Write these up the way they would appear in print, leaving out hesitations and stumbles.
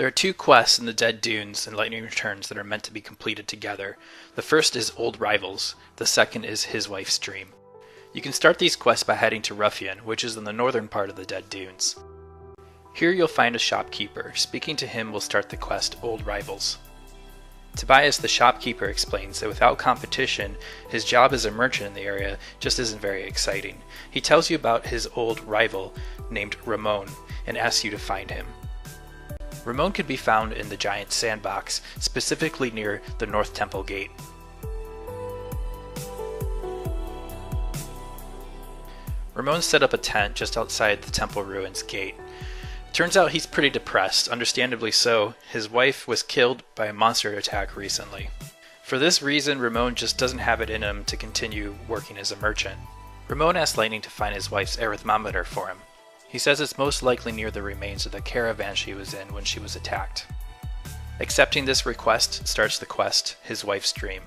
There are two quests in the Dead Dunes and Lightning Returns that are meant to be completed together. The first is Old Rivals, the second is His Wife's Dream. You can start these quests by heading to Ruffian, which is in the northern part of the Dead Dunes. Here you'll find a shopkeeper. Speaking to him will start the quest Old Rivals. Tobias the shopkeeper explains that without competition, his job as a merchant in the area just isn't very exciting. He tells you about his old rival named Ramon and asks you to find him. Ramon can be found in the giant sandbox, specifically near the North Temple Gate. Ramon set up a tent just outside the temple ruins gate. Turns out he's pretty depressed, understandably so. His wife was killed by a monster attack recently. For this reason, Ramon just doesn't have it in him to continue working as a merchant. Ramon asks Lightning to find his wife's arithmometer for him. He says it's most likely near the remains of the caravan she was in when she was attacked. Accepting this request starts the quest, His Wife's Dream.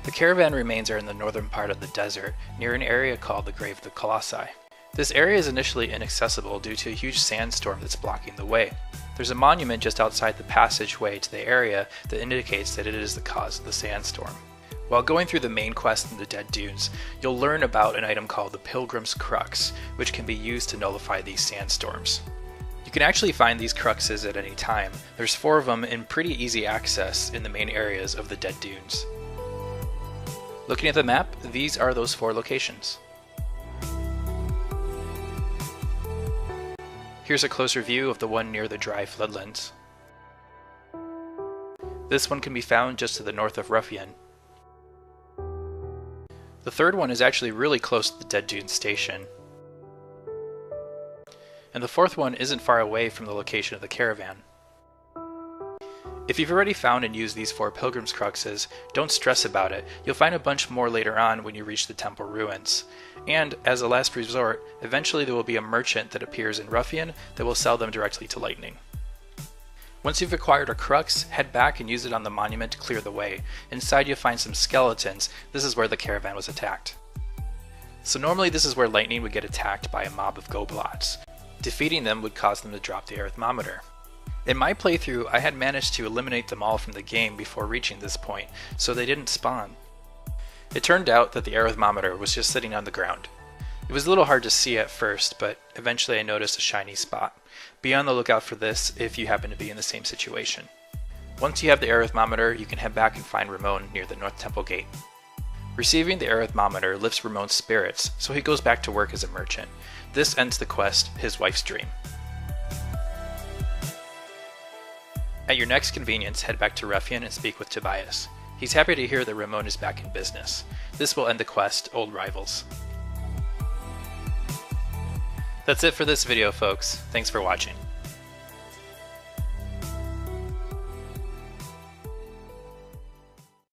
The caravan remains are in the northern part of the desert, near an area called the Grave of the Colossi. This area is initially inaccessible due to a huge sandstorm that's blocking the way. There's a monument just outside the passageway to the area that indicates that it is the cause of the sandstorm. While going through the main quest in the Dead Dunes, you'll learn about an item called the Pilgrim's Crux, which can be used to nullify these sandstorms. You can actually find these cruxes at any time. There's 4 of them in pretty easy access in the main areas of the Dead Dunes. Looking at the map, these are those 4 locations. Here's a closer view of the one near the dry floodlands. This one can be found just to the north of Ruffian. The third one is actually really close to the Dead Dunes station. And the fourth one isn't far away from the location of the caravan. If you've already found and used these 4 Pilgrim's Cruxes, don't stress about it. You'll find a bunch more later on when you reach the temple ruins. And, as a last resort, eventually there will be a merchant that appears in Ruffian that will sell them directly to Lightning. Once you've acquired a crux, head back and use it on the monument to clear the way. Inside you'll find some skeletons. This is where the caravan was attacked. So normally this is where Lightning would get attacked by a mob of goblots. Defeating them would cause them to drop the arithmometer. In my playthrough, I had managed to eliminate them all from the game before reaching this point, so they didn't spawn. It turned out that the arithmometer was just sitting on the ground. It was a little hard to see at first, but eventually I noticed a shiny spot. Be on the lookout for this if you happen to be in the same situation. Once you have the arithmometer, you can head back and find Ramon near the North Temple Gate. Receiving the arithmometer lifts Ramon's spirits, so he goes back to work as a merchant. This ends the quest, His Wife's Dream. At your next convenience, head back to Ruffian and speak with Tobias. He's happy to hear that Ramon is back in business. This will end the quest, Old Rivals. That's it for this video, folks. Thanks for watching.